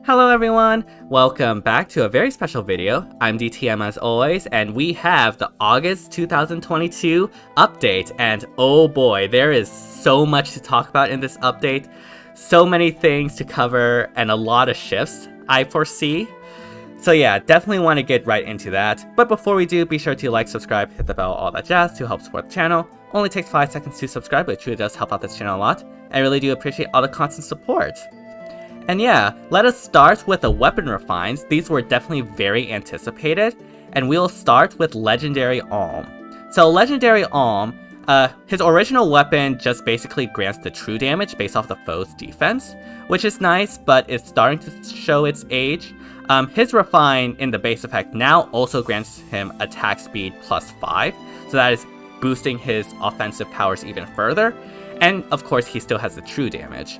Hello everyone! Welcome back to a very special video. I'm DTM as always, and we have the August 2022 update, and oh boy, there is so much to talk about in this update. So many things to cover, and a lot of shifts I foresee. So yeah, definitely want to get right into that. But before we do, be sure to like, subscribe, hit the bell, all that jazz to help support the channel. Only takes 5 seconds to subscribe, but it truly does help out this channel a lot. I really do appreciate all the constant support. And yeah, let us start with the weapon refines. These were definitely very anticipated, and we'll start with Legendary Alm. So Legendary Alm, his original weapon just basically grants the true damage based off the foe's defense, which is nice, but it's starting to show its age. His refine in the base effect now also grants him attack speed plus 5, so that is boosting his offensive powers even further, and of course he still has the true damage.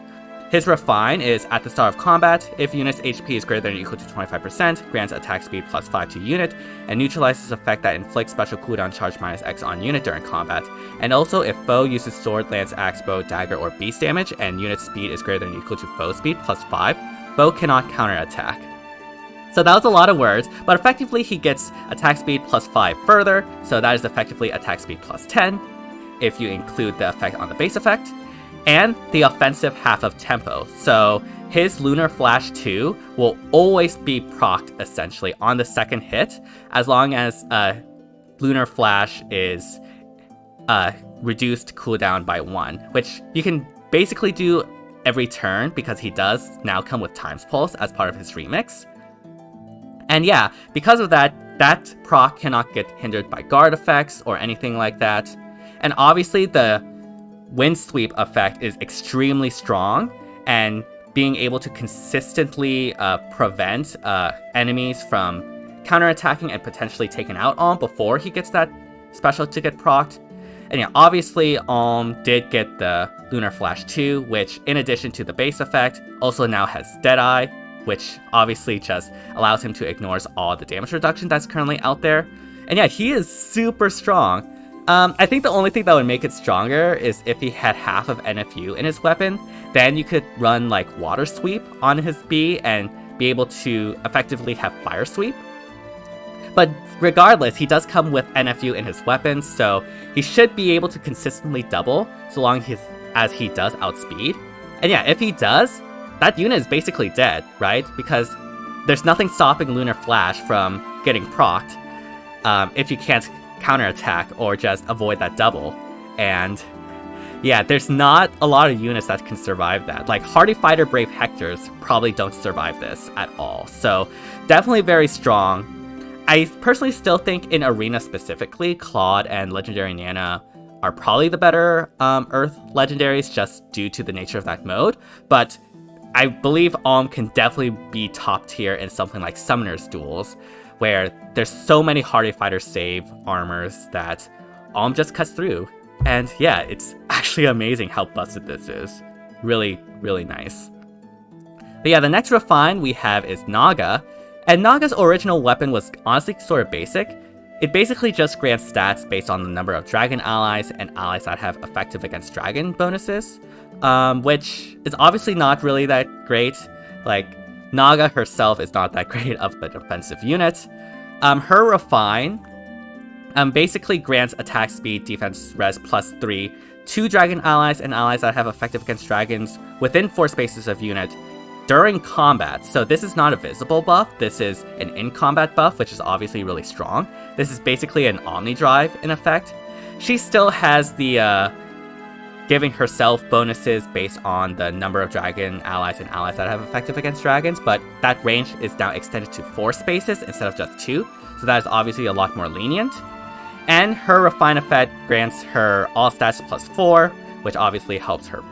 His refine is at the start of combat. If unit's HP is greater than or equal to 25%, grants attack speed plus 5 to unit, and neutralizes effect that inflicts special cooldown charge minus X on unit during combat. And also, if foe uses sword, lance, axe, bow, dagger, or beast damage, and unit speed is greater than or equal to foe speed plus 5, foe cannot counterattack. So that was a lot of words, but effectively he gets attack speed plus 5 further, so that is effectively attack speed plus 10, if you include the effect on the base effect. And the offensive half of tempo. So his Lunar Flash 2 will always be procced essentially on the second hit, as long as Lunar Flash is reduced cooldown by 1, which you can basically do every turn because he does now come with Times Pulse as part of his remix. And yeah, because of that, that proc cannot get hindered by guard effects or anything like that. And obviously the Wind Sweep effect is extremely strong, and being able to consistently prevent enemies from counterattacking and potentially taking out Alm before he gets that special to get procced. And yeah, obviously Alm did get the Lunar Flash 2, which in addition to the base effect, also now has Deadeye, which obviously just allows him to ignore all the damage reduction that's currently out there. And yeah, he is super strong. I think the only thing that would make it stronger is if he had half of NFU in his weapon, then you could run like Water Sweep on his B and be able to effectively have Fire Sweep. But regardless, he does come with NFU in his weapon, so he should be able to consistently double so long as he does outspeed. And yeah, if he does, that unit is basically dead, right? Because there's nothing stopping Lunar Flash from getting procced if you can't counterattack or just avoid that double. And yeah, there's not a lot of units that can survive that. Like Hardy Fighter Brave Hectors probably don't survive this at all. So definitely very strong. I personally still think in Arena specifically, Claude and Legendary Nana are probably the better Earth legendaries just due to the nature of that mode. But I believe Alm can definitely be top tier in something like Summoner's Duels, where there's so many Hardy Fighter save armors that Alm just cuts through. And yeah, it's actually amazing how busted this is. Really, really nice. But yeah, the next refine we have is Naga. And Naga's original weapon was honestly sort of basic. It basically just grants stats based on the number of dragon allies and allies that have effective against dragon bonuses, which is obviously not really that great. Like, Naga herself is not that great of a defensive unit. Her refine basically grants attack speed, defense res plus 3 to dragon allies and allies that have effective against dragons within 4 spaces of unit during combat. So this is not a visible buff, this is an in-combat buff, which is obviously really strong. This is basically an Omni Drive in effect. She still has the giving herself bonuses based on the number of dragon allies and allies that have effective against dragons, but that range is now extended to 4 spaces instead of just 2, so that is obviously a lot more lenient. And her refine effect grants her all stats plus 4, which obviously helps her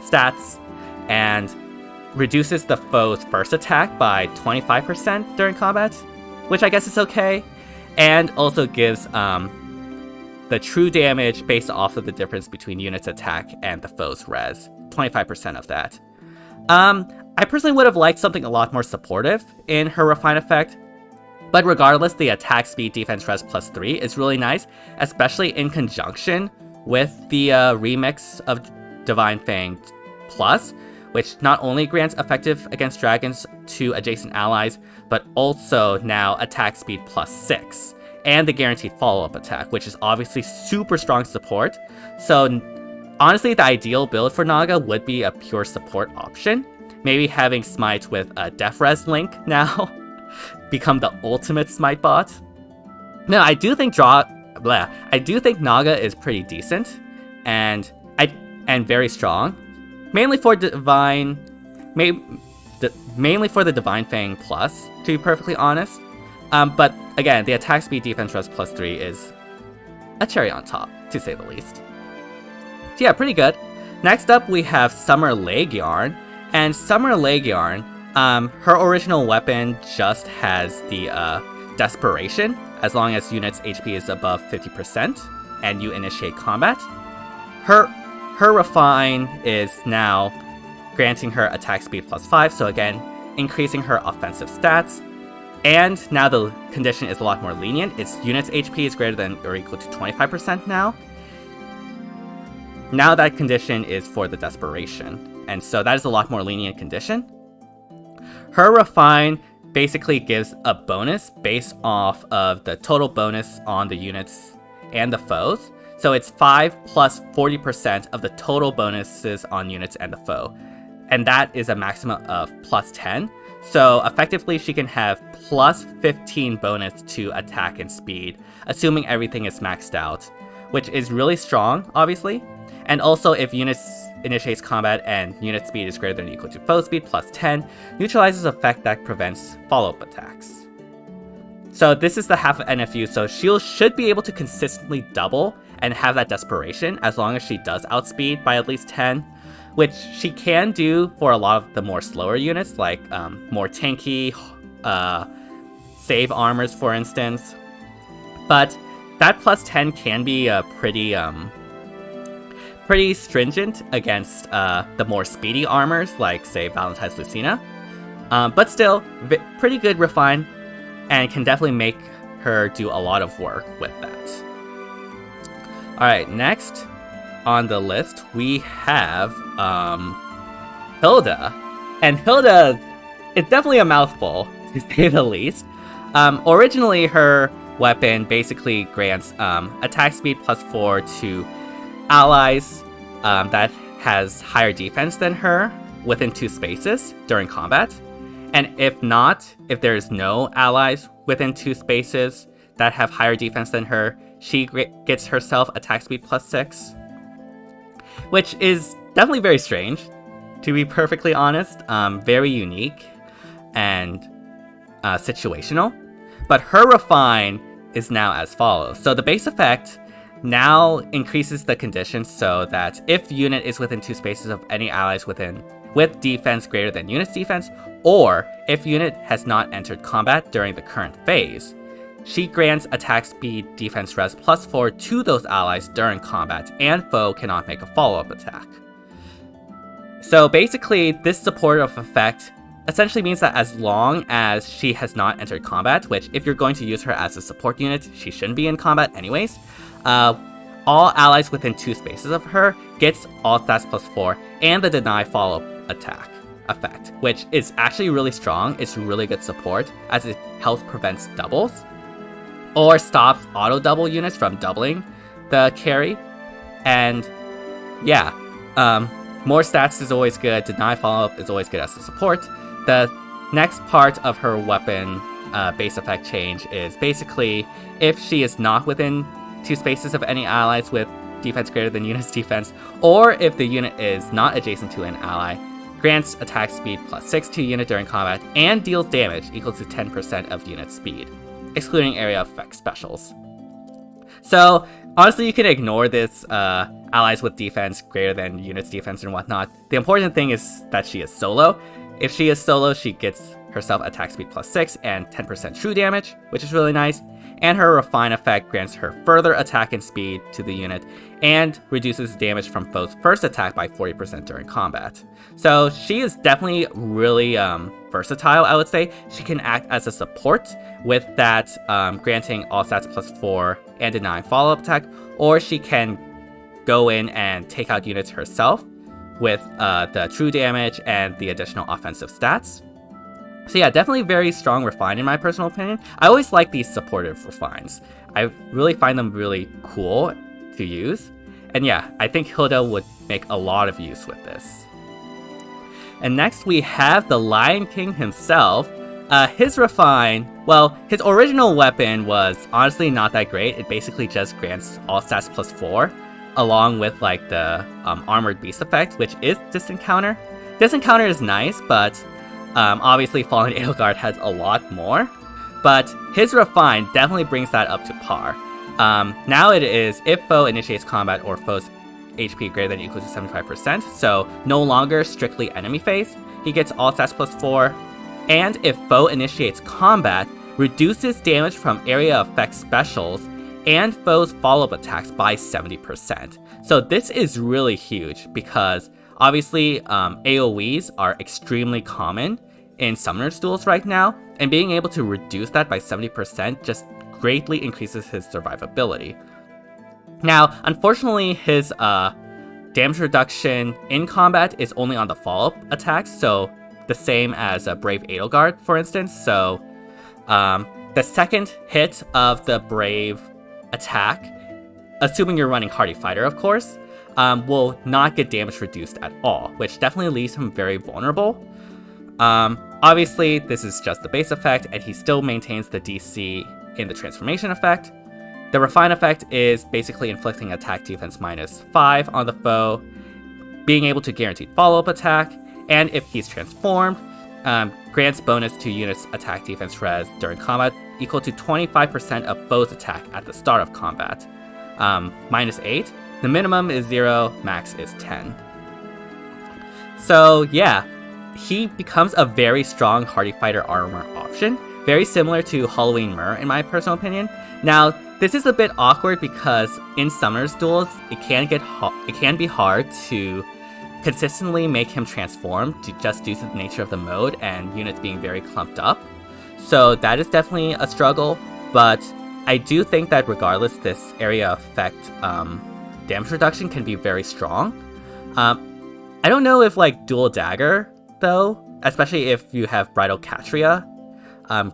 stats, and reduces the foe's first attack by 25% during combat, which I guess is okay, and also gives the true damage based off of the difference between unit's attack and the foe's res, 25% of that. I personally would have liked something a lot more supportive in her refine effect, but regardless, the attack speed defense res plus 3 is really nice, especially in conjunction with the remix of Divine Fang Plus, which not only grants effective against dragons to adjacent allies, but also now attack speed +6, and the guaranteed follow-up attack, which is obviously super strong support. So honestly, the ideal build for Naga would be a pure support option. Maybe having Smite with a Def Res link now become the ultimate Smite bot. No, I do think Naga is pretty decent and very strong, mainly for the Divine Plus, to be perfectly honest. But again, the attack speed defense res +3 is a cherry on top, to say the least. So yeah, pretty good. Next up, we have Summer Laegjarn. And Summer Laegjarn, her original weapon just has the Desperation, as long as units' HP is above 50% and you initiate combat. Her Refine is now granting her attack speed +5, so again, increasing her offensive stats. And now the condition is a lot more lenient. Its unit's HP is greater than or equal to 25% now. Now that condition is for the Desperation, and so that is a lot more lenient condition. Her Refine basically gives a bonus based off of the total bonus on the units and the foes. So it's 5 plus 40% of the total bonuses on units and the foe. And that is a maximum of +10. So effectively she can have +15 bonus to attack and speed, assuming everything is maxed out, which is really strong, obviously. And also, if units initiates combat and unit speed is greater than or equal to foe speed, +10, neutralizes effect that prevents follow-up attacks. So this is the half of NFU, so she should be able to consistently double and have that Desperation as long as she does outspeed by at least 10, which she can do for a lot of the more slower units, like more tanky, save armors, for instance. But that +10 can be pretty stringent against the more speedy armors, like, say, Valentine's Lucina. But still, pretty good Refine, and can definitely make her do a lot of work with that. Alright, next on the list, we have Hilda. And Hilda is definitely a mouthful, to say the least. Originally, her weapon basically grants attack speed +4 to allies that has higher defense than her within 2 spaces during combat. And if there's no allies within 2 spaces that have higher defense than her, she gets herself attack speed +6. Which is definitely very strange, to be perfectly honest. Very unique and situational. But her Refine is now as follows. So the base effect now increases the condition so that if unit is within 2 spaces of any allies with defense greater than unit's defense, or if unit has not entered combat during the current phase, she grants attack speed defense res +4 to those allies during combat, and foe cannot make a follow-up attack. So basically, this supportive effect essentially means that as long as she has not entered combat, which if you're going to use her as a support unit, she shouldn't be in combat anyways, all allies within 2 spaces of her gets all stats +4 and the deny follow-up attack effect, which is actually really strong. It's really good support as it helps prevent doubles or stops auto double units from doubling the carry. And yeah, more stats is always good. Deny follow-up is always good as a support. The next part of her weapon base effect change is basically if she is not within 2 spaces of any allies with defense greater than unit's defense, or if the unit is not adjacent to an ally, grants attack speed +6 to unit during combat, and deals damage equal to 10% of unit speed, excluding area effect specials. So honestly, you can ignore this allies with defense greater than unit's defense and whatnot. The important thing is that she is solo. If she is solo, she gets herself attack speed +6 and 10% true damage, which is really nice. And her Refine effect grants her further attack and speed to the unit, and reduces damage from foe's first attack by 40% during combat. So she is definitely really versatile, I would say. She can act as a support with that granting all stats +4 and denying follow-up attack, or she can go in and take out units herself with the true damage and the additional offensive stats. So yeah, definitely very strong refine in my personal opinion. I always like these supportive refines. I really find them really cool to use. And yeah, I think Hilda would make a lot of use with this. And next we have the Lion King himself. His refine, well, his original weapon was honestly not that great. It basically just grants all stats +4, along with like the armored beast effect, which is distant counter. Distant counter is nice, but obviously Fallen Edelgard has a lot more. But his refine definitely brings that up to par. Now it is if foe initiates combat or foe's HP greater than or equal to 75%, so no longer strictly enemy phase. He gets all stats +4. And if foe initiates combat, reduces damage from area effect specials and foes' follow-up attacks by 70%. So this is really huge because obviously AoEs are extremely common in Summoner's Duels right now, and being able to reduce that by 70% just greatly increases his survivability. Now, unfortunately, his damage reduction in combat is only on the follow-up attacks, so the same as a Brave Edelgard, for instance. So the second hit of the Brave attack, assuming you're running Hardy Fighter, of course, will not get damage reduced at all, which definitely leaves him very vulnerable. Obviously, this is just the base effect, and he still maintains the DC in the transformation effect. The Refine effect is basically inflicting attack defense -5 on the foe, being able to guarantee follow-up attack, and if he's transformed, grants bonus to units' attack defense res during combat equal to 25% of foe's attack at the start of combat. -8. The minimum is 0, max is 10. So yeah, he becomes a very strong Hardy Fighter armor option, very similar to Halloween Myrrh in my personal opinion. Now, this is a bit awkward because in Summoner's Duels, it can be hard to consistently make him transform just due to the nature of the mode and units being very clumped up. So that is definitely a struggle, but I do think that regardless, this area effect damage reduction can be very strong. I don't know if like Dual Dagger, though, especially if you have Bridal Catria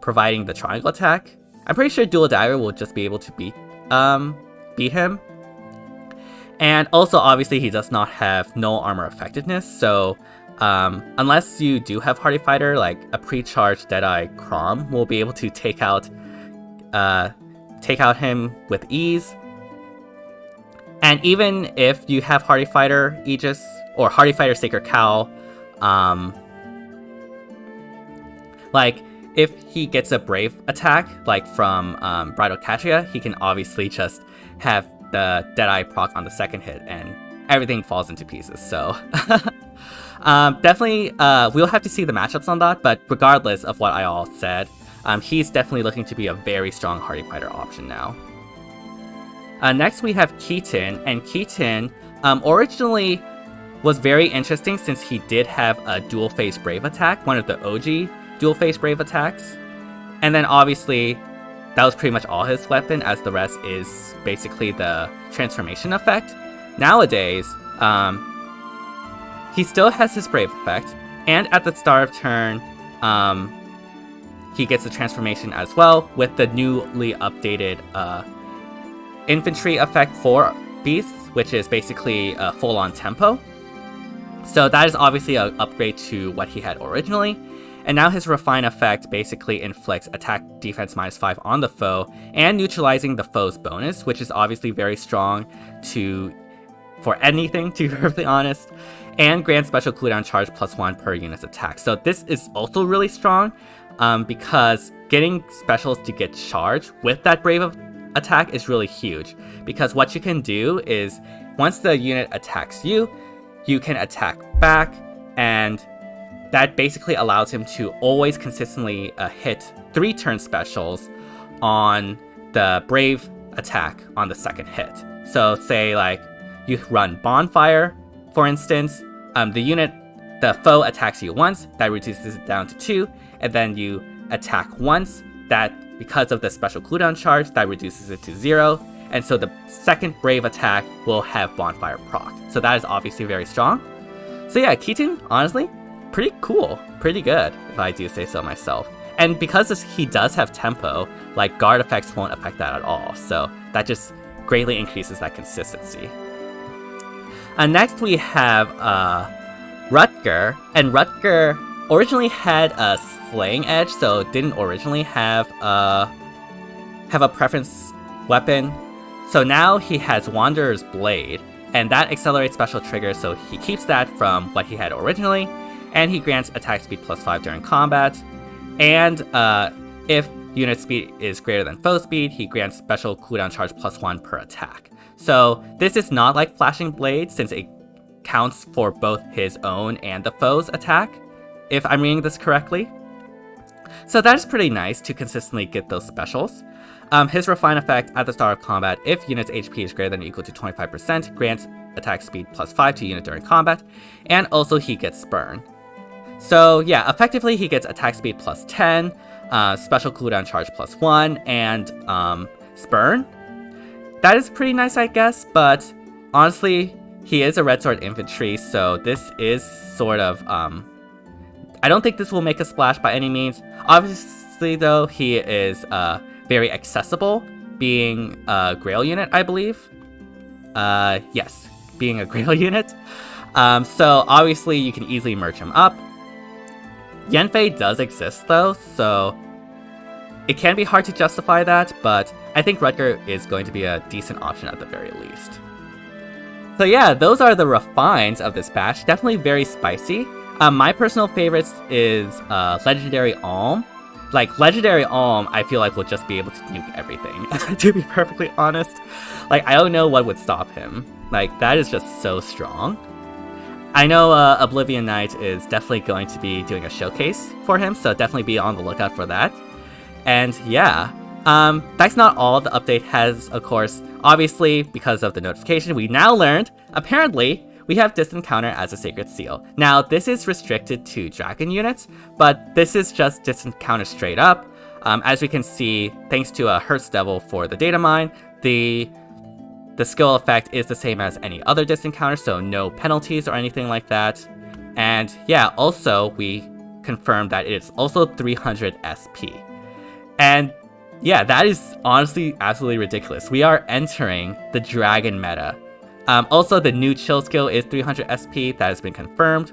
providing the triangle attack. I'm pretty sure Dual Dagger will just be able to beat him. And also, obviously, he does not have no armor effectiveness, so unless you do have Hardy Fighter, like a pre-charged Deadeye Crom will be able to take out him with ease. And even if you have Hardy Fighter Aegis or Hardy Fighter Sacred Cowl, like if he gets a Brave attack, like from Bridal Catria, he can obviously just have the Deadeye proc on the second hit and everything falls into pieces. So definitely we'll have to see the matchups on that, but regardless of what I all said, he's definitely looking to be a very strong Hardy Fighter option now. Next we have Keaton, and Keaton originally was very interesting since he did have a dual face Brave attack, one of the OG dual face Brave attacks, and then obviously that was pretty much all his weapon, as the rest is basically the transformation effect. Nowadays, he still has his Brave effect, and at the start of turn, he gets the transformation as well, with the newly updated infantry effect for beasts, which is basically a full-on tempo. So that is obviously an upgrade to what he had originally. And now his Refine effect basically inflicts attack defense -5 on the foe and neutralizing the foe's bonus, which is obviously very strong for anything, to be perfectly honest, and grants special cooldown charge +1 per unit's attack. So this is also really strong because getting specials to get charged with that Brave attack is really huge, because what you can do is once the unit attacks you, you can attack back, and that basically allows him to always consistently hit 3 turn specials on the Brave attack on the second hit. So say like you run Bonfire, for instance, the foe attacks you once, that reduces it down to 2, and then you attack once, that because of the special cooldown charge, that reduces it to 0, and so the second Brave attack will have Bonfire proc. So that is obviously very strong. So yeah, Keaton, honestly, pretty cool. Pretty good, if I do say so myself. And because he does have tempo, like guard effects won't affect that at all. So that just greatly increases that consistency. Next we have Rutger. And Rutger originally had a slaying edge, so didn't originally have a preference weapon. So now he has Wanderer's Blade, and that accelerates special triggers, so he keeps that from what he had originally, and he grants attack speed +5 during combat. And if unit speed is greater than foe speed, he grants special cooldown charge +1 per attack. So this is not like Flashing Blade, since it counts for both his own and the foe's attack, if I'm reading this correctly. So that is pretty nice to consistently get those specials. His Refine effect at the start of combat, if unit's HP is greater than or equal to 25%, grants attack speed +5 to unit during combat, and also he gets Spurn. So yeah, effectively he gets attack speed +10, special cooldown charge +1, and Spurn. That is pretty nice, I guess, but honestly, he is a Red Sword Infantry, so this is sort of, I don't think this will make a splash by any means. Obviously though, he is very accessible, being a Grail unit, I believe. Yes, being a Grail unit. So obviously you can easily merge him up. Yanfei does exist though, so it can be hard to justify that, but I think Rutger is going to be a decent option at the very least. So yeah, those are the refines of this batch. Definitely very spicy. My personal favorites is Legendary Alm. Like, Legendary Alm, I feel like will just be able to nuke everything, to be perfectly honest. Like, I don't know what would stop him. Like, that is just so strong. I know Oblivion Knight is definitely going to be doing a showcase for him, so definitely be on the lookout for that. And yeah, that's not all the update has, of course. Obviously, because of the notification, we now learned, apparently, we have Distant Counter as a Sacred Seal. Now, this is restricted to Dragon units, but this is just Distant Counter straight up. As we can see, thanks to a Hertz Devil for the data mine, the skill effect is the same as any other Distant Counter, so no penalties or anything like that. And yeah, also, we confirmed that it is also 300 SP. And yeah, that is honestly absolutely ridiculous. We are entering the Dragon meta. Also, the new Chill skill is 300 SP, that has been confirmed.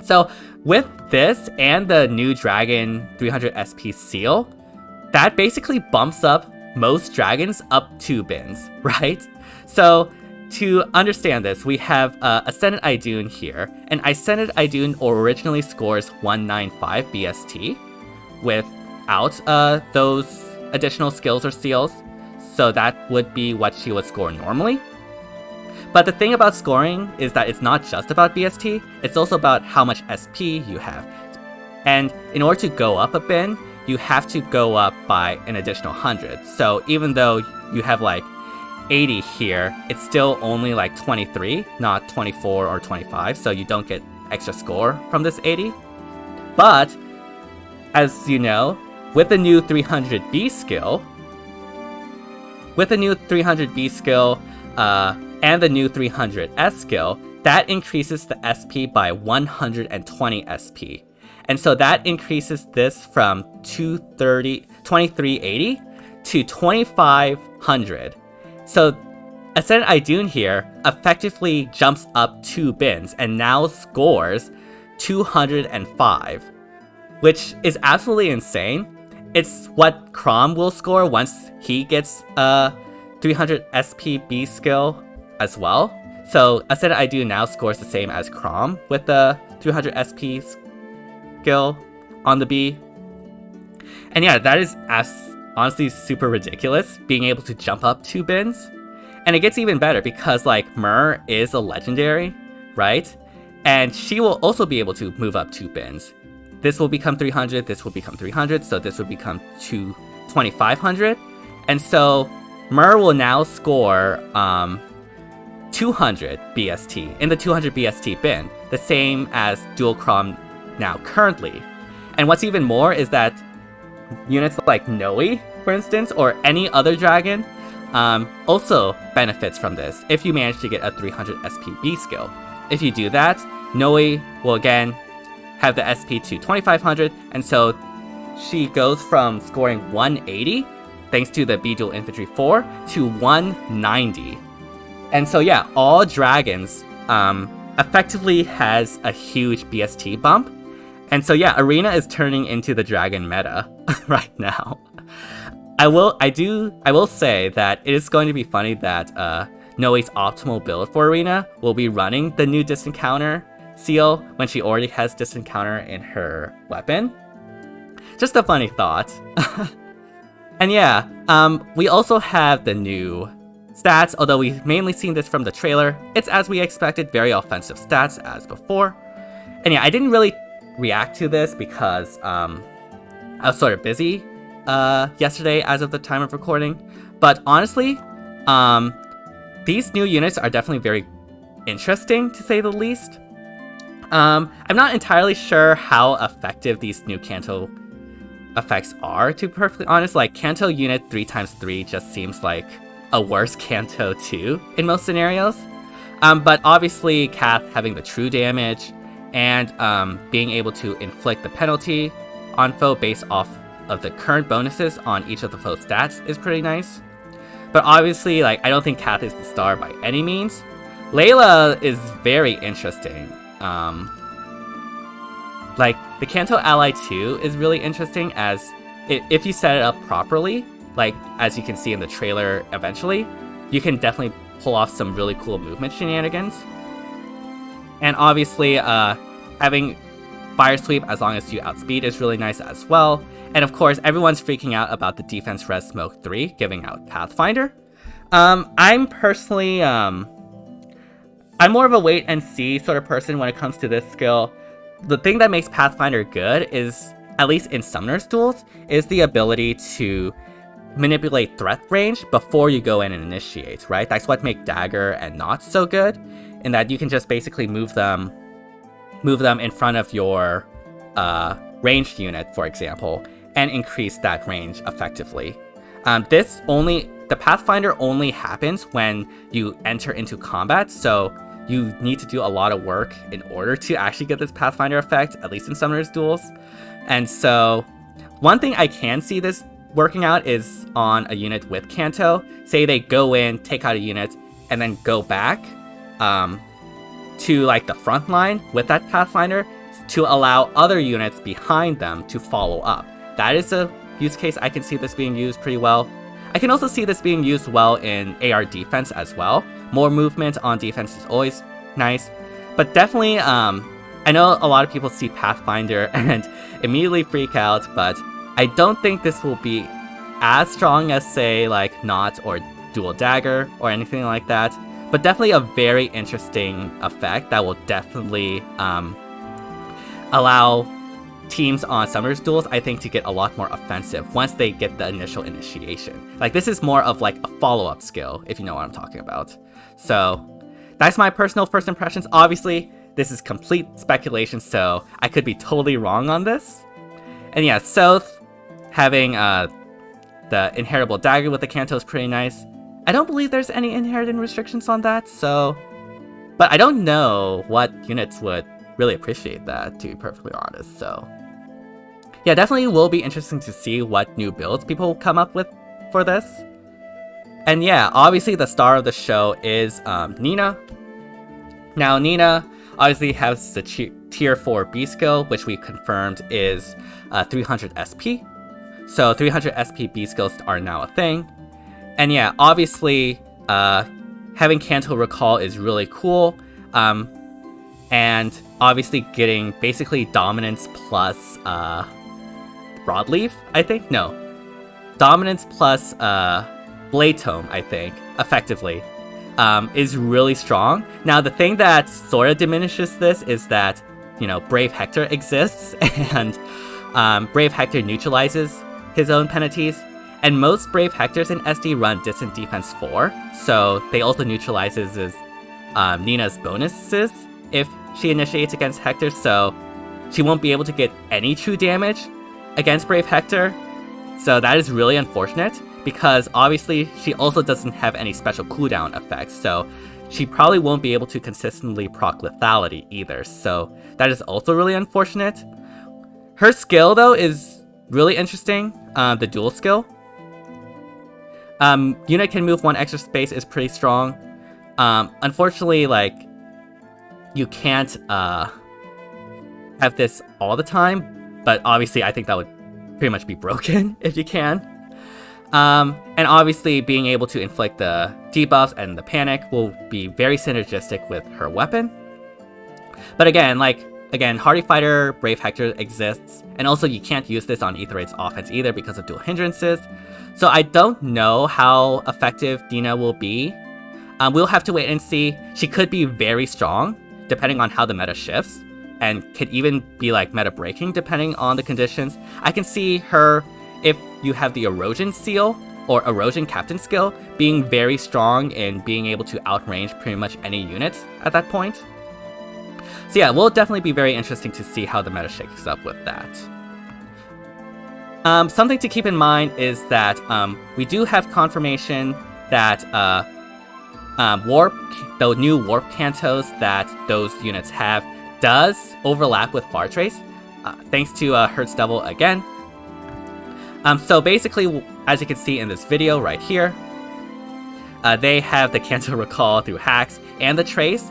So with this and the new Dragon 300 SP seal, that basically bumps up most dragons up 2 bins, right? So to understand this, we have Ascended Idun here, and Ascended Idun originally scores 195 BST without those additional skills or seals, so that would be what she would score normally. But the thing about scoring is that it's not just about BST, it's also about how much SP you have. And in order to go up a bin, you have to go up by an additional 100. So even though you have like 80 here, it's still only like 23, not 24 or 25, so you don't get extra score from this 80. But, as you know, with the new 300B skill, and the new 300S skill, that increases the SP by 120 SP. And so that increases this from 2380 to 2500. So Ascended Idun here effectively jumps up 2 bins and now scores 205, which is absolutely insane. It's what Crom will score once he gets a 300 SP B skill as well. So Ascended Idun now scores the same as Crom with the 300 SP skill on the B. And yeah, that is honestly super ridiculous, being able to jump up 2 bins. And it gets even better because like Myr is a legendary, right? And she will also be able to move up 2 bins. This will become 300, this will become 300, so this will become 2500. And so Myr will now score 200 BST in the 200 BST bin, the same as Dual Crom now currently. And what's even more is that units like Noe, for instance, or any other dragon, also benefits from this if you manage to get a 300 SP B skill. If you do that, Noe will again have the SP to 2500, and so she goes from scoring 180, thanks to the B-Dual Infantry 4, to 190. And so yeah, all dragons effectively has a huge BST bump. And so yeah, Arena is turning into the dragon meta right now. I will say that it is going to be funny that Noe's optimal build for Arena will be running the new distant counter seal when she already has distant counter in her weapon. Just a funny thought. And yeah, we also have the new stats, although we've mainly seen this from the trailer. It's as we expected, very offensive stats as before. And yeah, I didn't really react to this because I was sort of busy yesterday as of the time of recording. But honestly, these new units are definitely very interesting, to say the least. I'm not entirely sure how effective these new Canto effects are, to be perfectly honest. Like, Canto unit 3x3 just seems like a worse Canto 2 in most scenarios. But obviously, Cath having the true damage and being able to inflict the penalty on foe based off of the current bonuses on each of the foe's stats is pretty nice. But obviously, like, I don't think Cath is the star by any means. Leila is very interesting. Like, the Canto Ally 2 is really interesting, as if you set it up properly, like as you can see in the trailer eventually, you can definitely pull off some really cool movement shenanigans. And obviously, having Fire Sweep as long as you outspeed is really nice as well. And of course, everyone's freaking out about the Defense Res Smoke 3 giving out Pathfinder. I'm personally, I'm more of a wait and see sort of person when it comes to this skill. The thing that makes Pathfinder good is, at least in Summoner's Duels, is the ability to manipulate threat range before you go in and initiate, right? That's what makes Dagger and Knot so good, in that you can just basically move them in front of your ranged unit, for example, and increase that range effectively. The Pathfinder only happens when you enter into combat, so you need to do a lot of work in order to actually get this Pathfinder effect, at least in Summoner's Duels. And so, one thing I can see this working out is on a unit with Canto. Say they go in, take out a unit, and then go back to like the front line with that Pathfinder to allow other units behind them to follow up. That is a use case I can see this being used pretty well. I can also see this being used well in AR defense as well. More movement on defense is always nice. But definitely, I know a lot of people see Pathfinder and immediately freak out, but I don't think this will be as strong as, say, like Knot or Dual Dagger or anything like that. But definitely a very interesting effect that will definitely allow teams on Summoner's Duels, I think, to get a lot more offensive once they get the initial initiation. Like, this is more of like a follow-up skill, if you know what I'm talking about. So that's my personal first impressions. Obviously, this is complete speculation, so I could be totally wrong on this. And yeah, Sothe having the inheritable dagger with the Canto is pretty nice. I don't believe there's any inherited restrictions on that, so... But I don't know what units would really appreciate that, to be perfectly honest, so... Yeah, definitely will be interesting to see what new builds people come up with for this. And yeah, obviously the star of the show is Nina. Now, Nina obviously has the tier 4 B skill, which we confirmed is 300 SP. So 300 SP B skills are now a thing. And yeah, obviously, having Canto Recall is really cool. And obviously getting basically Dominance plus Broadleaf, I think? No. Dominance plus Blade Tome, I think, effectively, is really strong. Now, the thing that sort of diminishes this is that, you know, Brave Hector exists, and Brave Hector neutralizes his own penalties. And most Brave Hectors in SD run Distant Defense 4, so they also neutralizes Nina's bonuses if she initiates against Hector, so she won't be able to get any true damage against Brave Hector. So that is really unfortunate, because obviously she also doesn't have any special cooldown effects, so she probably won't be able to consistently proc lethality either, so that is also really unfortunate. Her skill, though, is really interesting, the dual skill. Unit can move 1 extra space is pretty strong. Unfortunately, like, you can't have this all the time, but obviously I think that would pretty much be broken if you can. And obviously being able to inflict the debuffs and the panic will be very synergistic with her weapon. But again, Hardy Fighter, Brave Hector exists, and also you can't use this on Aetherite's offense either because of dual hindrances. So I don't know how effective Dina will be. We'll have to wait and see. She could be very strong, depending on how the meta shifts, and could even be like meta breaking depending on the conditions. I can see her, if you have the Erosion Seal or Erosion Captain skill, being very strong in being able to outrange pretty much any unit at that point. So yeah, will definitely be very interesting to see how the meta shakes up with that. Something to keep in mind is that we do have confirmation that the new Warp Cantos that those units have does overlap with Far Trace, thanks to Hertz Devil again. So basically, as you can see in this video right here, they have the Canto Recall through hacks and the Trace.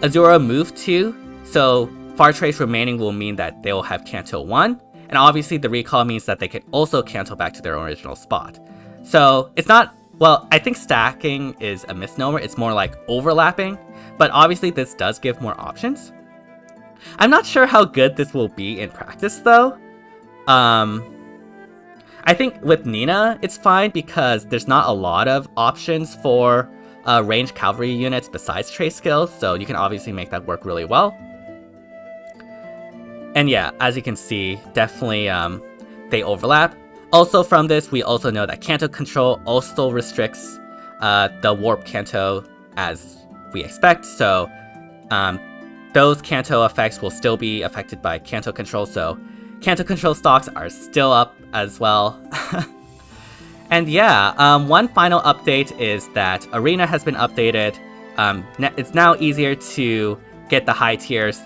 Azura moved to, so Far Trace remaining will mean that they will have Canto 1, and obviously the recall means that they can also Canto back to their original spot. So it's not, well, I think stacking is a misnomer, it's more like overlapping, but obviously this does give more options. I'm not sure how good this will be in practice though. I think with Nina, it's fine because there's not a lot of options for ranged cavalry units besides Trace skills, so you can obviously make that work really well. And yeah, as you can see, definitely they overlap. Also from this, we also know that Canto control also restricts the Warp Canto as we expect, so those Canto effects will still be affected by Canto control, so Canto control stocks are still up as well. And yeah, one final update is that Arena has been updated. It's now easier to get the high tiers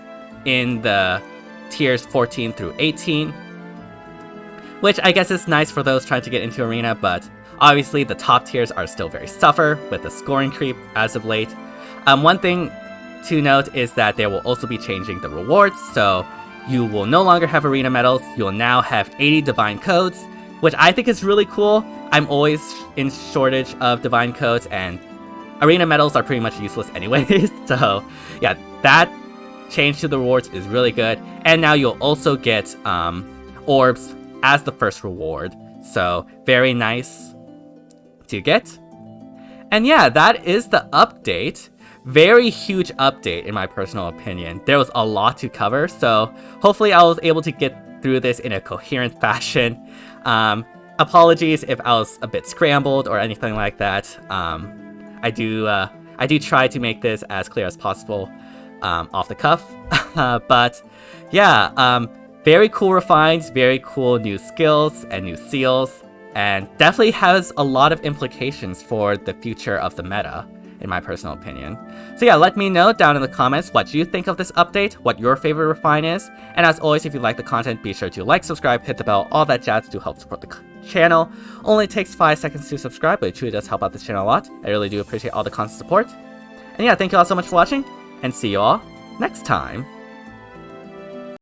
in the tiers 14 through 18, which I guess is nice for those trying to get into Arena, but obviously the top tiers are still very suffer with the scoring creep as of late. One thing to note is that they will also be changing the rewards, so you will no longer have Arena medals, you'll now have 80 Divine Codes, which I think is really cool. I'm always in shortage of Divine Codes, and Arena medals are pretty much useless anyways, so yeah, that change to the rewards is really good. And now you'll also get orbs as the first reward, so very nice to get. And yeah, that is the update. Very huge update in my personal opinion. There was a lot to cover, so hopefully I was able to get through this in a coherent fashion. Apologies if I was a bit scrambled or anything like that. I do try to make this as clear as possible off the cuff. But yeah, very cool refines, very cool new skills and new seals, and definitely has a lot of implications for the future of the meta, in my personal opinion. So yeah, let me know down in the comments what you think of this update, what your favorite refine is, and as always, if you like the content, be sure to like, subscribe, hit the bell, all that jazz to help support the channel. Only takes 5 seconds to subscribe, but it truly does help out this channel a lot. I really do appreciate all the constant support. And yeah, thank you all so much for watching, and see you all next time.